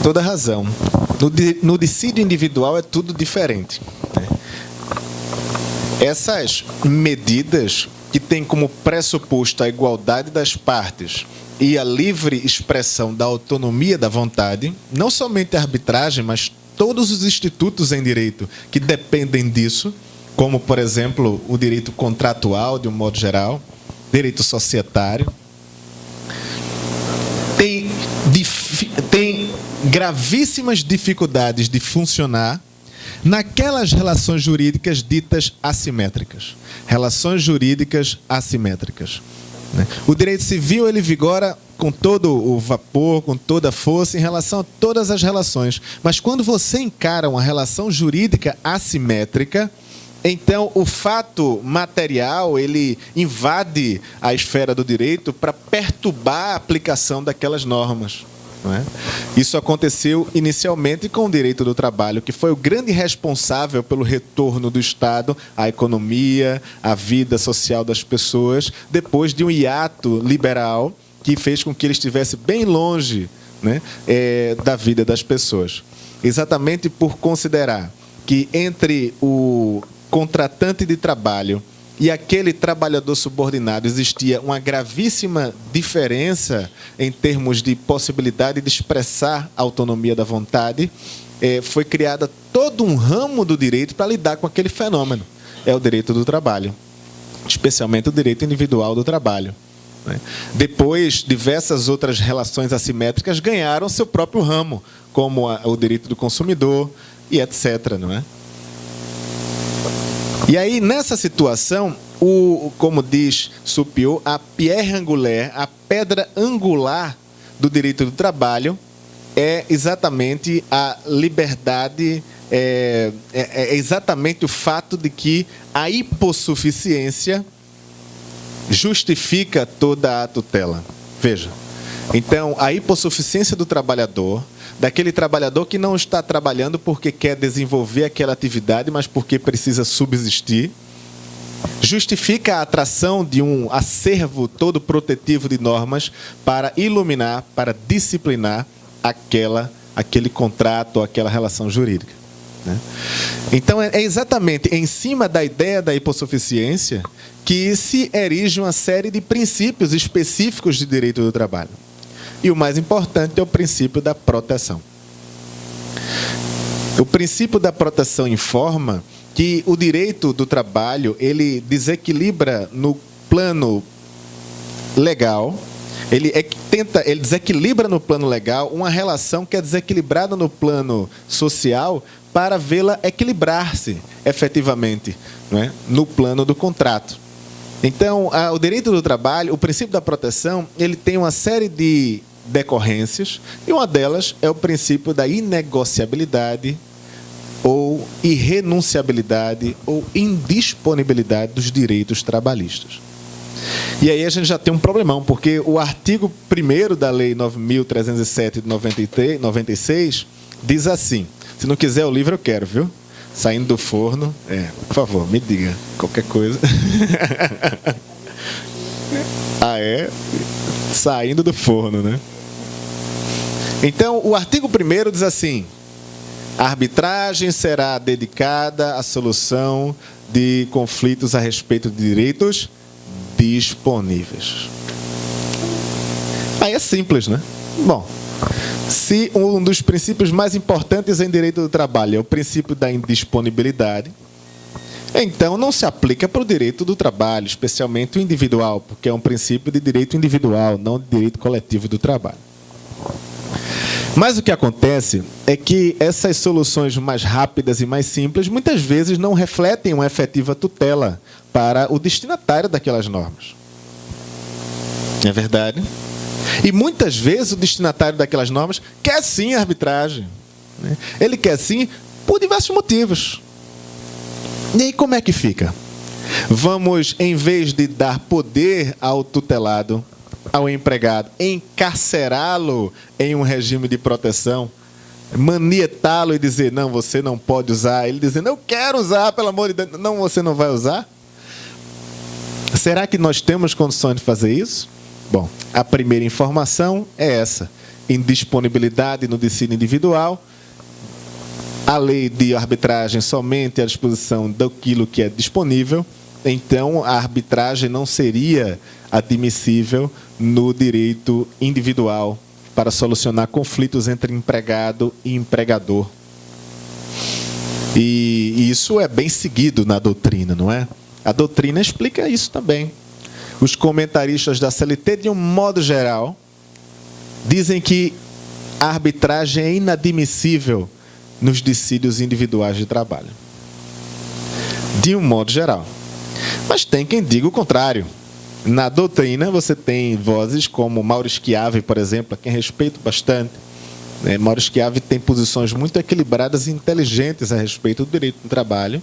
toda razão. No dissídio individual é tudo diferente, né? Essas medidas que têm como pressuposto a igualdade das partes e a livre expressão da autonomia da vontade, não somente a arbitragem, mas todos os institutos em direito que dependem disso, como, por exemplo, o direito contratual, de um modo geral, direito societário, tem gravíssimas dificuldades de funcionar naquelas relações jurídicas ditas assimétricas. Relações jurídicas assimétricas. O direito civil ele vigora com todo o vapor, com toda a força em relação a todas as relações. Mas quando você encara uma relação jurídica assimétrica, então o fato material ele invade a esfera do direito para perturbar a aplicação daquelas normas. Não é? Isso aconteceu inicialmente com o direito do trabalho, que foi o grande responsável pelo retorno do Estado à economia, à vida social das pessoas, depois de um hiato liberal que fez com que ele estivesse bem longe, né, da vida das pessoas. Exatamente por considerar que entre o contratante de trabalho e aquele trabalhador subordinado existia uma gravíssima diferença em termos de possibilidade de expressar a autonomia da vontade, foi criada todo um ramo do direito para lidar com aquele fenômeno. É o direito do trabalho, especialmente o direito individual do trabalho. Depois, diversas outras relações assimétricas ganharam seu próprio ramo, como o direito do consumidor e etc. Não é? E aí, nessa situação, como diz Supiot, a pierre angulaire, a pedra angular do direito do trabalho é exatamente a liberdade, é exatamente o fato de que a hipossuficiência justifica toda a tutela. Veja, então, a hipossuficiência do trabalhador, daquele trabalhador que não está trabalhando porque quer desenvolver aquela atividade, mas porque precisa subsistir, justifica a atração de um acervo todo protetivo de normas para iluminar, para disciplinar aquele contrato ou aquela relação jurídica. Né? Então, é exatamente em cima da ideia da hipossuficiência que se erige uma série de princípios específicos de direito do trabalho. E o mais importante é o princípio da proteção. O princípio da proteção informa que o direito do trabalho ele desequilibra no plano legal, ele desequilibra no plano legal uma relação que é desequilibrada no plano social para vê-la equilibrar-se efetivamente, não é? No plano do contrato. Então, o direito do trabalho, o princípio da proteção, ele tem uma série de decorrências, e uma delas é o princípio da inegociabilidade ou irrenunciabilidade ou indisponibilidade dos direitos trabalhistas. E aí a gente já tem um problemão, porque o artigo 1º da Lei 9.307 de 96 diz assim, se não quiser o livro eu quero, viu? Saindo do forno, por favor, me diga qualquer coisa. Saindo do forno, né? Então, o artigo 1º diz assim, a arbitragem será dedicada à solução de conflitos a respeito de direitos disponíveis. Aí é simples, né? Bom, se um dos princípios mais importantes em direito do trabalho é o princípio da indisponibilidade, então não se aplica para o direito do trabalho, especialmente o individual, porque é um princípio de direito individual, não de direito coletivo do trabalho. Mas o que acontece é que essas soluções mais rápidas e mais simples muitas vezes não refletem uma efetiva tutela para o destinatário daquelas normas. É verdade? E muitas vezes o destinatário daquelas normas quer sim a arbitragem. Ele quer sim por diversos motivos. E aí como é que fica? Vamos, em vez de dar poder ao tutelado, ao empregado, encarcerá-lo em um regime de proteção, manietá-lo e dizer, não, você não pode usar. Ele dizendo, eu quero usar, pelo amor de Deus. Não, você não vai usar? Será que nós temos condições de fazer isso? Bom, a primeira informação é essa, indisponibilidade no dissídio individual, a lei de arbitragem somente à disposição daquilo que é disponível, então a arbitragem não seria admissível no direito individual para solucionar conflitos entre empregado e empregador. E isso é bem seguido na doutrina, não é? A doutrina explica isso também. Os comentaristas da CLT, de um modo geral, dizem que a arbitragem é inadmissível nos dissídios individuais de trabalho. De um modo geral. Mas tem quem diga o contrário. Na doutrina, você tem vozes como Mauro Schiave, por exemplo, a quem respeito bastante. Mauro Schiave tem posições muito equilibradas e inteligentes a respeito do direito do trabalho.